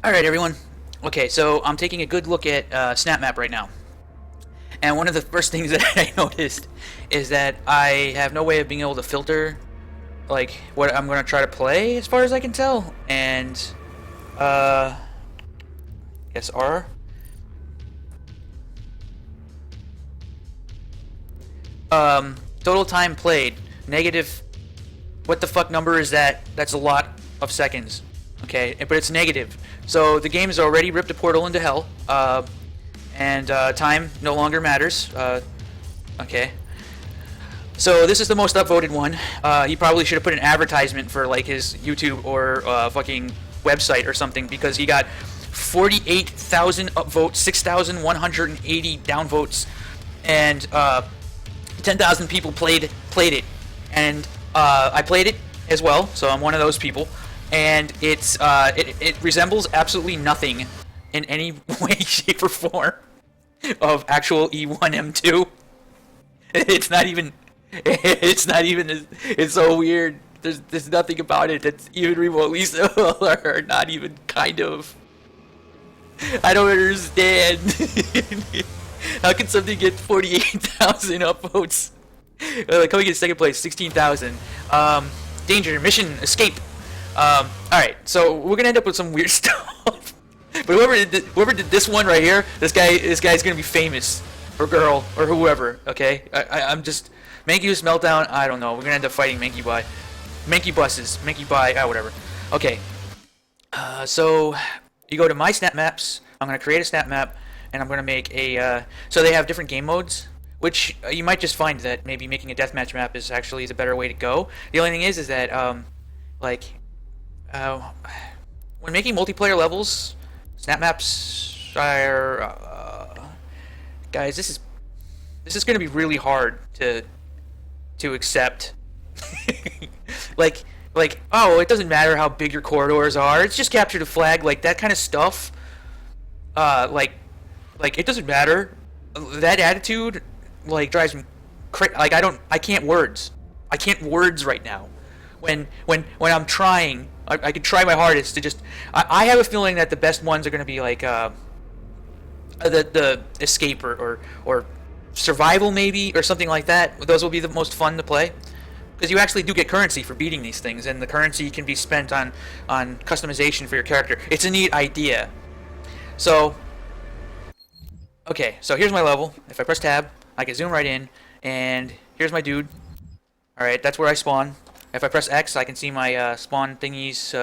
All right, everyone. Okay, so I'm taking a good look at SnapMap right now. And one of the first things that I noticed is that I have no way of being able to filter like what I'm going to try to play as far as I can tell. And uh yes, R. Total time played negative. What the fuck number is that? That's a lot of seconds. Okay, but it's negative. So the game has already ripped a portal into hell. And time no longer matters. Okay. So this is the most upvoted one. He probably should have put an advertisement for like his YouTube or fucking website or something because he got 48,000 upvotes, 6,180 downvotes, and 10,000 people played it. And I played it as well, so I'm one of those people. And it resembles absolutely nothing in any way, shape, or form of actual E1M2. It's not even. It's not even. It's so weird. There's nothing about it that's even remotely similar. Not even kind of. I don't understand. How can something get 48,000 upvotes? Coming in second place, 16,000. Danger, mission, escape. Alright, so we're gonna end up with some weird stuff. But whoever did this one right here, this guy's gonna be famous. Or girl, or whoever, okay? I'm just... Manky's Meltdown, I don't know. We're gonna end up fighting Manky by... Manky buses, Manky by... whatever. Okay. So... You go to My Snap Maps. I'm gonna create a snap map. And I'm gonna make a... So they have different game modes. Which, you might just find that maybe making a deathmatch map is actually the better way to go. The only thing is that, when making multiplayer levels, snap maps are, guys, this is going to be really hard to accept. Oh, it doesn't matter how big your corridors are. It's just capture the flag, like that kind of stuff. It doesn't matter. That attitude, drives me crazy. I can't words. I can't words right now. When I'm trying, I can try my hardest to just. I have a feeling that the best ones are going to be the escape or survival maybe or something like that. Those will be the most fun to play because you actually do get currency for beating these things, and the currency can be spent on customization for your character. It's a neat idea. So okay, so here's my level. If I press tab, I can zoom right in, and here's my dude. All right, that's where I spawn. If I press X, I can see my spawn thingies.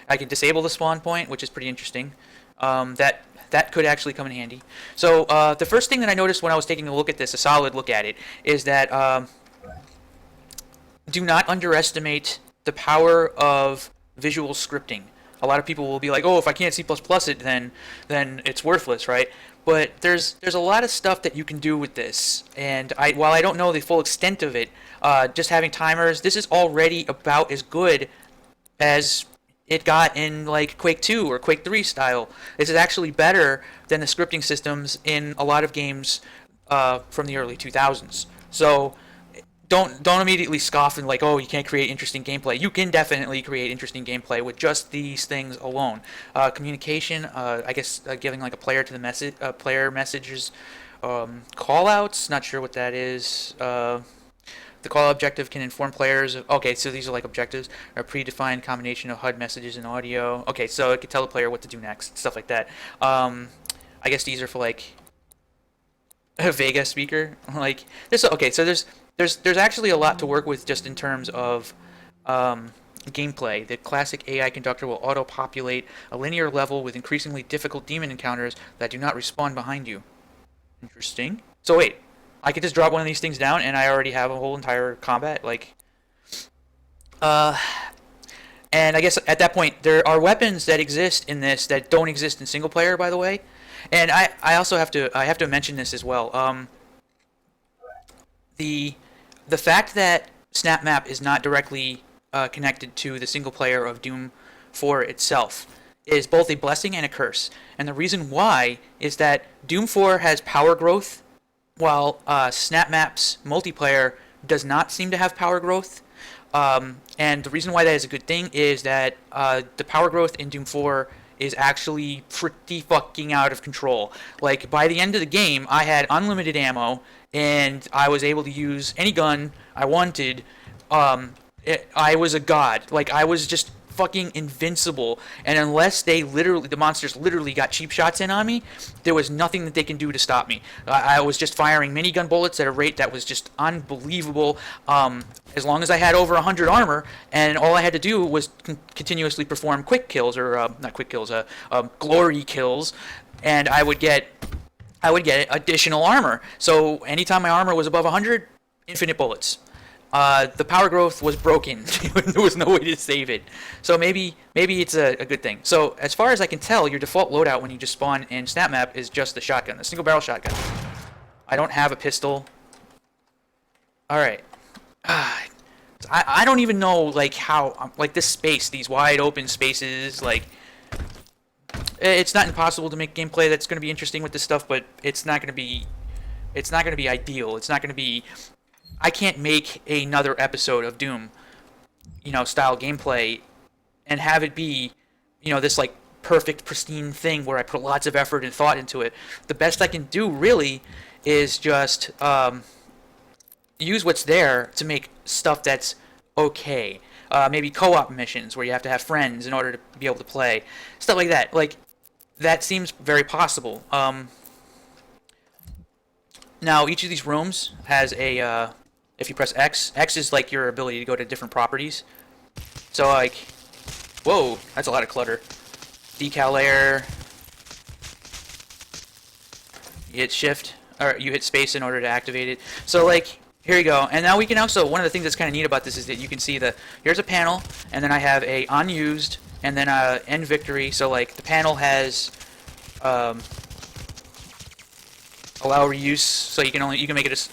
I can disable the spawn point, which is pretty interesting. That could actually come in handy. So the first thing that I noticed when I was taking a look at this, a solid look at it, is that do not underestimate the power of visual scripting. A lot of people will be like, "Oh, if I can't C++ it, then it's worthless, right?" But there's a lot of stuff that you can do with this, and while I don't know the full extent of it, just having timers, this is already about as good as it got in like Quake 2 or Quake 3 style. This is actually better than the scripting systems in a lot of games from the early 2000s. So don't immediately scoff and like, oh, you can't create interesting gameplay. You can definitely create interesting gameplay with just these things alone. Communication, I guess, giving like a player to the message, player messages, callouts. Not sure what that is. The call objective can inform players of, okay, so these are like objectives, a predefined combination of HUD messages and audio. Okay, so it can tell the player what to do next, stuff like that. I guess these are for like a Vega speaker. Like this. Okay, so there's actually a lot to work with just in terms of gameplay. The classic AI conductor will auto-populate a linear level with increasingly difficult demon encounters that do not respawn behind you. Interesting. So wait, I could just drop one of these things down and I already have a whole entire combat, and I guess at that point there are weapons that exist in this that don't exist in single player, by the way. And I also have to mention this as well. The fact that SnapMap is not directly connected to the single player of Doom 4 itself is both a blessing and a curse. And the reason why is that Doom 4 has power growth, while SnapMap's multiplayer does not seem to have power growth. And the reason why that is a good thing is that the power growth in Doom 4 is actually pretty fucking out of control. Like by the end of the game, I had unlimited ammo and I was able to use any gun I wanted. I was a god. Like I was just fucking invincible. And unless the monsters literally got cheap shots in on me, there was nothing that they can do to stop me. I was just firing minigun bullets at a rate that was just unbelievable. As long as I had over 100 armor, and all I had to do was continuously perform quick kills, or not quick kills, glory kills, and I would get additional armor. So anytime my armor was above 100, infinite bullets. The power growth was broken. There was no way to save it. So maybe it's a good thing. So as far as I can tell, your default loadout when you just spawn in Snap Map is just the shotgun, the single barrel shotgun. I don't have a pistol. Alright. I don't even know, like, how, like, this space, these wide open spaces, like, it's not impossible to make gameplay that's going to be interesting with this stuff, but it's not going to be ideal. It's not going to be, I can't make another episode of Doom, style gameplay and have it be, this, like, perfect, pristine thing where I put lots of effort and thought into it. The best I can do, really, is just, use what's there to make stuff that's okay. Maybe co-op missions where you have to have friends in order to be able to play. Stuff like that. Like, that seems very possible. Now, each of these rooms has a, if you press X, X is like your ability to go to different properties. So, like, whoa, that's a lot of clutter. Decal layer. You hit shift, or you hit space in order to activate it. So, like, here you go. And now we can also, one of the things that's kind of neat about this is that you can see here's a panel, and then I have a unused, and then end victory. So, like, the panel has allow reuse, so you can make it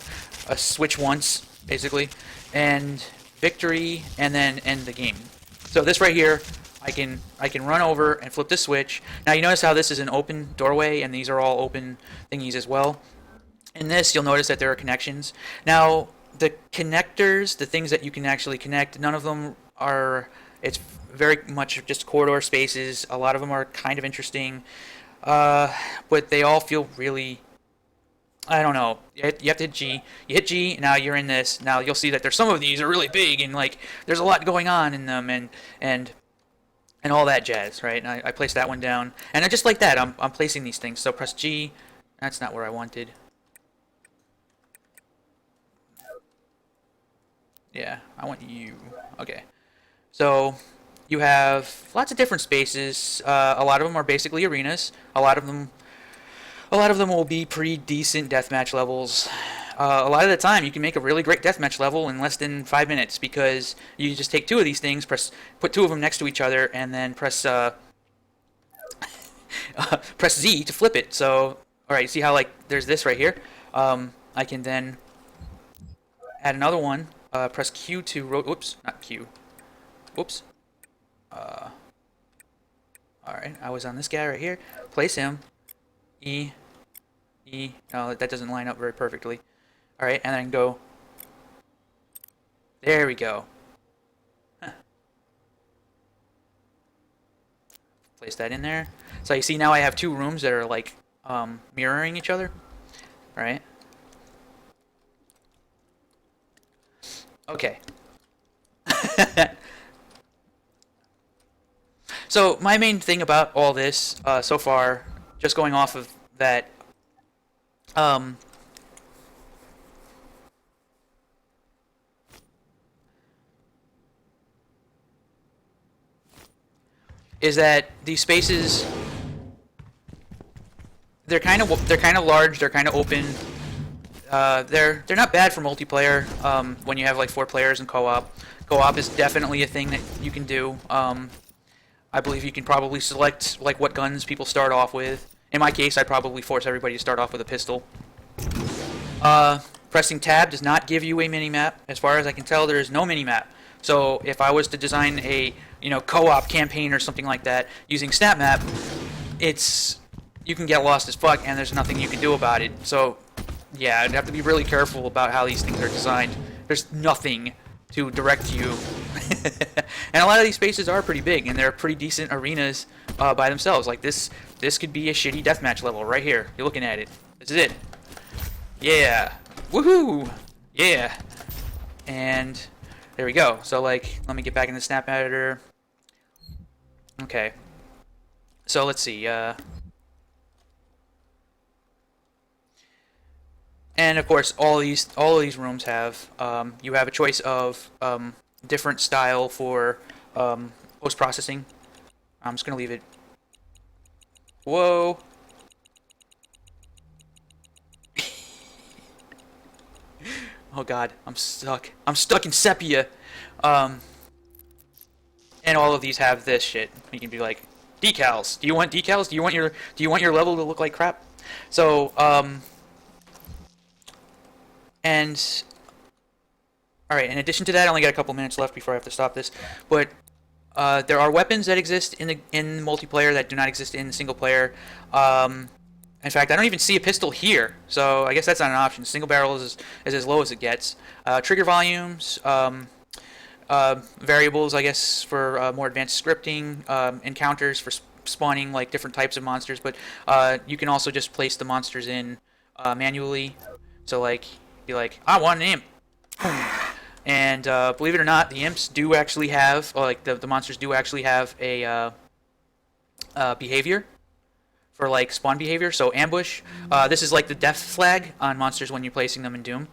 a switch once, basically, and victory, and then end the game. So this right here, I can run over and flip the switch. Now you notice how this is an open doorway, and these are all open thingies as well. In this, you'll notice that there are connections. Now, the connectors, the things that you can actually connect, none of them are, it's very much just corridor spaces. A lot of them are kind of interesting, but they all feel really, I don't know. You have to hit G. You hit G, now you're in this. Now you'll see that there's some of these are really big, and like there's a lot going on in them, and all that jazz, right? And I placed that one down, and just like that, I'm placing these things. So press G. That's not where I wanted. Yeah, I want you. Okay. So you have lots of different spaces. A lot of them are basically arenas. A lot of them will be pretty decent deathmatch levels. A lot of the time, you can make a really great deathmatch level in less than 5 minutes because you just take two of these things, put two of them next to each other, and then press press Z to flip it. So, all right, see how like there's this right here. I can then add another one. Press Q to whoops, not Q. Whoops. All right, I was on this guy right here. Place him. E. No, that doesn't line up very perfectly. All right, and then go. There we go. Huh. Place that in there. So you see now I have two rooms that are like mirroring each other. All right. Okay. So my main thing about all this so far, just going off of that, is that these spaces, they're kind of large, they're kind of open. They're not bad for multiplayer when you have like 4 players in co-op. Co-op is definitely a thing that you can do. I believe you can probably select like what guns people start off with. In my case, I'd probably force everybody to start off with a pistol. Pressing tab does not give you a mini-map. As far as I can tell, there is no mini-map. So if I was to design a co-op campaign or something like that using Snap Map, you can get lost as fuck and there's nothing you can do about it. So yeah, I'd have to be really careful about how these things are designed. There's nothing to direct you. And a lot of these spaces are pretty big, and they're pretty decent arenas by themselves. Like this could be a shitty deathmatch level right here. You're looking at it. This is it. Yeah. Woohoo! Yeah. And there we go. So like, let me get back in the snap editor. Okay. So let's see. And of course, all of these rooms have you have a choice of different style for post processing. I'm just gonna leave it. Whoa. Oh God, I'm stuck. I'm stuck in sepia. And all of these have this shit. You can be like, decals. Do you want decals? Do you want your level to look like crap? So and all right. In addition to that, I only got a couple minutes left before I have to stop this. But there are weapons that exist in multiplayer that do not exist in single player. In fact, I don't even see a pistol here, so I guess that's not an option. Single barrel is as low as it gets. Trigger volumes, variables, I guess, for more advanced scripting, encounters for spawning like different types of monsters, but you can also just place the monsters in manually. So like, be like, I want an imp. And believe it or not, the imps do actually have, or like the monsters do actually have a behavior. For like spawn behavior, so ambush. This is like the death flag on monsters when you're placing them in Doom.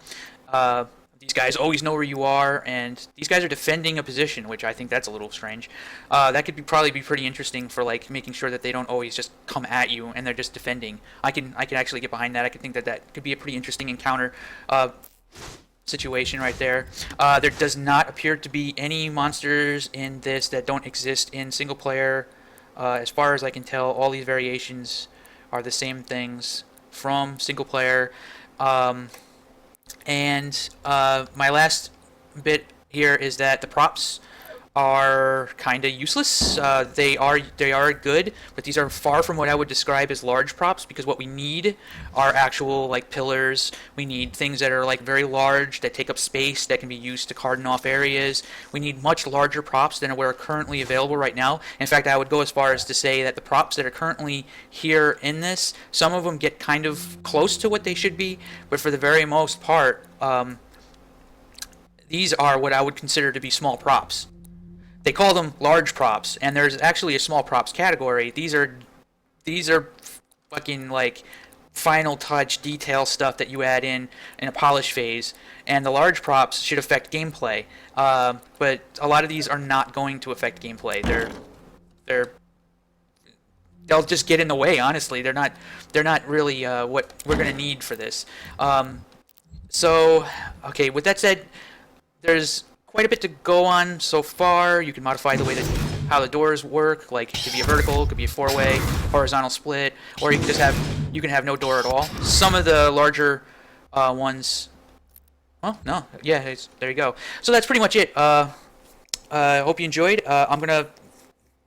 These guys always know where you are, and these guys are defending a position, which I think that's a little strange. That could probably be pretty interesting for like making sure that they don't always just come at you and they're just defending. I can actually get behind that. I could think that could be a pretty interesting encounter situation right there. There does not appear to be any monsters in this that don't exist in single player. As far as I can tell, all these variations are the same things from single player. And my last bit here is that the props are kind of useless. They are good, but these are far from what I would describe as large props, because what we need are actual like pillars. We need things that are like very large, that take up space, that can be used to cordon off areas. We need much larger props than are currently available right now. In fact, I would go as far as to say that the props that are currently here in this, some of them get kind of close to what they should be, but for the very most part, these are what I would consider to be small props. They call them large props, and there's actually a small props category. These are fucking like final touch detail stuff that you add in a polish phase, and the large props should affect gameplay. But a lot of these are not going to affect gameplay. They'll just get in the way. Honestly, they're not really what we're gonna need for this. So okay, with that said, there's quite a bit to go on so far. You can modify the way that how the doors work. Like it could be a vertical, it could be a four-way, horizontal split, or you can just have no door at all. Some of the larger ones. Oh no, yeah, there you go. So that's pretty much it. Hope you enjoyed. I'm gonna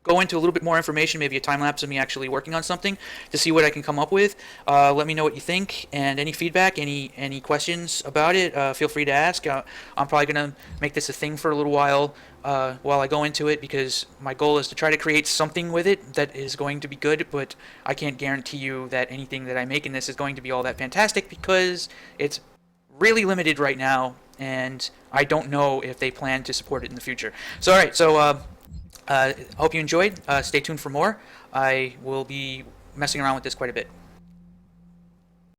go into a little bit more information, maybe a time lapse of me actually working on something to see what I can come up with. Let me know what you think, and any feedback, any questions about it, feel free to ask. I'm probably gonna make this a thing for a little while I go into it, because my goal is to try to create something with it that is going to be good, but I can't guarantee you that anything that I make in this is going to be all that fantastic, because it's really limited right now, and I don't know if they plan to support it in the future. So alright, so hope you enjoyed. Stay tuned for more. I will be messing around with this quite a bit.